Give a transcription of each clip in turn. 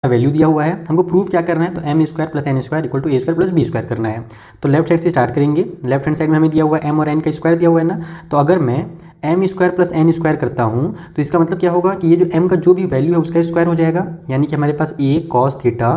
Value दिया हुआ है, हमको प्रूफ क्या करना है, तो M square plus N square equal to A square plus B square करना है। तो लेफ्ट साइड से स्टार्ट करेंगे। लेफ्ट हैंड साइड में हमें दिया हुआ है एम और एन का स्क्वायर दिया हुआ है ना, तो अगर मैं M square plus N square करता हूँ तो इसका मतलब क्या होगा कि ये जो एम का जो भी वैल्यू है उसका स्क्वायर हो जाएगा, यानी कि हमारे पास ए कॉस थीटा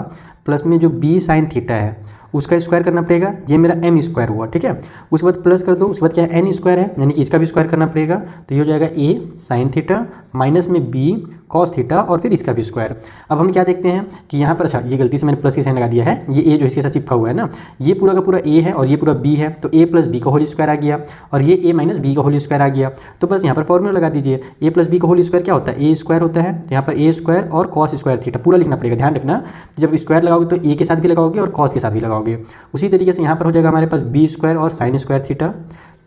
प्लस में जो बी साइन थीटा है उसका स्क्वायर करना पड़ेगा, ये मेरा एम स्क्वायर हुआ, ठीक है। उसके बाद प्लस कर दो, उसके बाद क्या है एन स्क्वायर है, यानी कि इसका भी स्क्वायर करना पड़ेगा, तो ये हो जाएगा ए साइन थीटा माइनस में बी कॉस थीटा और फिर इसका भी स्क्वायर। अब हम क्या देखते हैं कि यहाँ पर, अच्छा ये गलती से मैंने प्लस की साइन लगा दिया है, ये ए जो इसके साथ चिपका हुआ है ना, ये पूरा का पूरा ए है और ये पूरा बी है, तो ए प्लस बी का होल स्क्वायर आ गया और ये ए माइनस बी का होल स्क्वायर आ गया। तो बस यहाँ पर फॉर्मूला लगा दीजिए, ए प्लस बी का होल स्क्वायर क्या होता है, ए स्क्वायर होता है, तो यहाँ पर ए स्क्वायर और कॉस स्क्वायर थीटा पूरा लिखना पड़ेगा। ध्यान रखना, जब स्क्वायर लगाओगे तो ए के साथ भी लगाओगे और कॉस के साथ भी लगाओगे। उसी तरीके से यहाँ पर हो जाएगा हमारे पास बी स्क्वायर और साइन स्क्वायर थीटा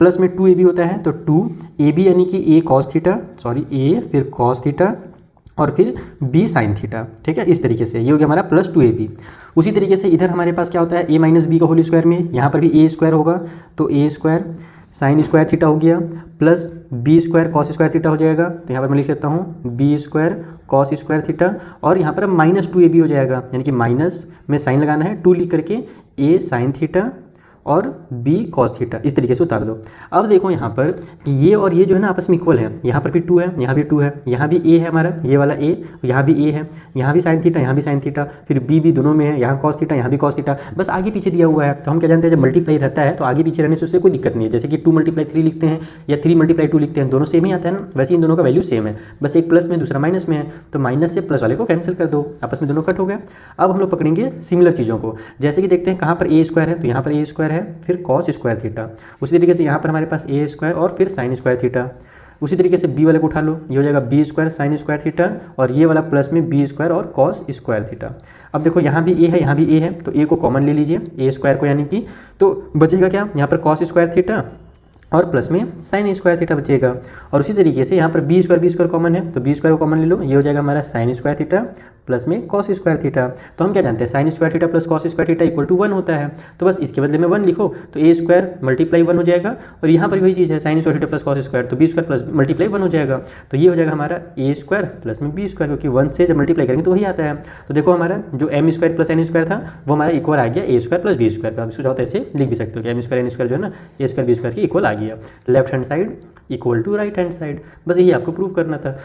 प्लस में 2ab होता है, तो 2ab यानी कि ए कॉस थीटा, सॉरी ए फिर कॉस थीटा और फिर बी साइन थीटा, ठीक है। इस तरीके से ये हो गया हमारा प्लस 2ab। उसी तरीके से इधर हमारे पास क्या होता है, ए माइनस बी का होल स्क्वायर में यहाँ पर भी ए स्क्वायर होगा, तो A square sine square theta हो गया plus B square cos square theta हो जाएगा, तो यहाँ पर मैं लिख लेता हूँ B square cos square theta और यहाँ पर माइनस 2ab हो जाएगा, यानी कि माइनस में साइन लगाना है, 2 लिख करके ए साइन थीटा और b cos थीटा, इस तरीके से उतार दो। अब देखो यहाँ पर ये और ये जो है ना आपस में इक्वल है, यहाँ पर भी 2 है, यहाँ भी 2 है, यहाँ भी a है हमारा, ये वाला a, यहाँ भी a है, यहाँ भी साइन थीटा, यहाँ भी साइन थीटा, फिर b भी दोनों में है, यहाँ cos थीटा, यहाँ भी cos थीटा, बस आगे पीछे दिया हुआ है। तो हम क्या जानते हैं, जब मल्टीप्लाई रहता है तो आगे पीछे रहने से उससे कोई दिक्कत नहीं है, जैसे कि 2 × 3 लिखते हैं या 3 × 2 लिखते हैं, दोनों सेम ही आता है ना, वैसे इन दोनों का वैल्यू सेम है, बस एक प्लस में दूसरा माइनस में है, तो माइनस से प्लस वाले को कैंसिल कर दो, आपस में दोनों कट हो गया। अब हम लोग पकड़ेंगे सिमिलर चीज़ों को, जैसे कि देखते हैं कहाँ पर ए स्क्वायर है, तो यहाँ पर ए स्क्वायर है, फिर कॉस स्क्वायर थीटा, उसी तरीके से यहाँ पर हमारे पास ए स्क्वायर और फिर साइन स्क्वायर थीटा, उसी तरीके से बी वाले को उठा लो, ये हो जाएगा B square sine square theta और ये वाला प्लस में बी स्क्वायर और कॉस स्क्वायर थीटा। अब देखो यहाँ भी ए है, यहाँ भी ए है, तो ए को कॉमन ले लीजिए, ए स्क्वायर को, यानी कि तो बचेगा क्या, यहाँ पर कॉस स्क्वायर थीटा और प्लस में साइन स्क्वायर थीटा बचेगा। और उसी तरीके से यहाँ पर बी स्क्वायर कॉमन है, तो बी स्क्वायर को कॉमन ले लो, ये हो जाएगा हमारा साइन स्क्वायर थीटा प्लस में कॉस स्क्वायर थीटा। तो हम क्या जानते हैं, sine square theta plus cos square theta equal to 1 होता है, तो बस इसके बदले में 1 लिखो, तो ए स्क्वायर मल्टीप्लाई 1 हो जाएगा और यहाँ पर वही चीज़ है, sign square theta plus cos square, तो बी स्क्वायर प्लस मल्टीप्लाई 1 हो जाएगा, तो ये हो जाएगा हमारा ए स्क्वायर प्लस में बी स्क्वायर, क्योंकि 1 से जब मल्टीप्लाई करेंगे तो वही आता है। तो देखो हमारा जो M square plus N square था वो हमारा इक्वल आ गया A square plus B square का। आप इसको चाहो तो ऐसे लिख भी सकते हो कि एम स्क्वायर एन स्क्वायर जो है ना ए स्क्वायर बी स्क्वायर के इक्वल आ गया, left hand side equal to right hand side, बस यही आपको प्रूव करना था।